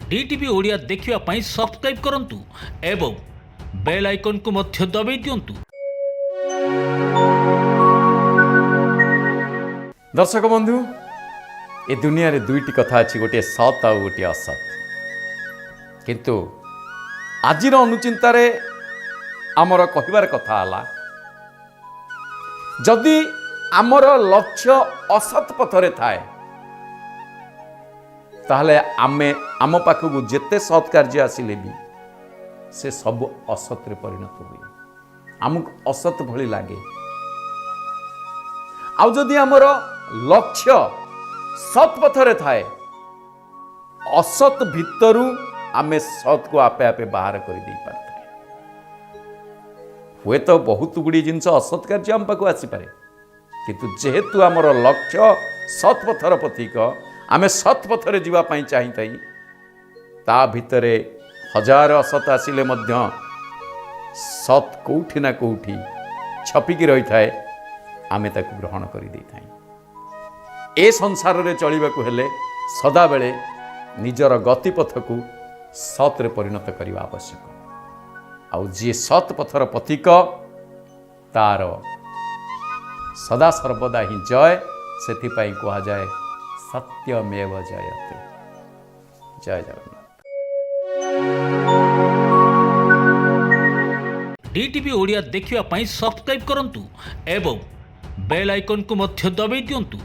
DTV Odia देखिवा पाई subscribe करंतु एवं bell icon को मध्य दबाई दियंतु। दर्शक बंधु ए दुनिया रे दुईटी कथा अच्छी गोटे सत आ गोटे असत किंतु आजिर अनुचिंतार आमर कहबार कथा आला जदि आमर लक्ष्य असत पथरे थाए ताहले आमे आम पाखक जेते सत् कार्य आसिले भी से सब असत रे परिणत हुए आमको असत भली लागे। आउ जदि आमर लक्ष्य सत् पथरे थाए असत भितरु आमे सत् को आपे आपे बाहर कर दे पारे। हुए तो बहुत गुड़ी जिनस असत कार्य आम पाखक आसी पारे किंतु जेहेतु आमर लक्ष्य सत् पथर पथिक आमे सत् पथरे जीवा पाई चाहिए ता भितरे हजार असत आसिले मध्य सत् कोठी ना कोठी छपिकी रही थाए आमे ताकु ग्रहण कर दे थाए। ए संसार रे चलिबाकु हेले सदा बेले निजर गतिपथ को सत् रे परिणत करने आवश्यक। आउ जी सत् पथर पथिक तार सदा सर्वदा ही जय सेथिपाई कहा जाए सत्यमेव जयते। जय जगन्नाथ। डीटीवी ओडिया देखिवा पाई सब्सक्राइब करंतु एवं बेल आइकन को मध्य दबाई दियंतु।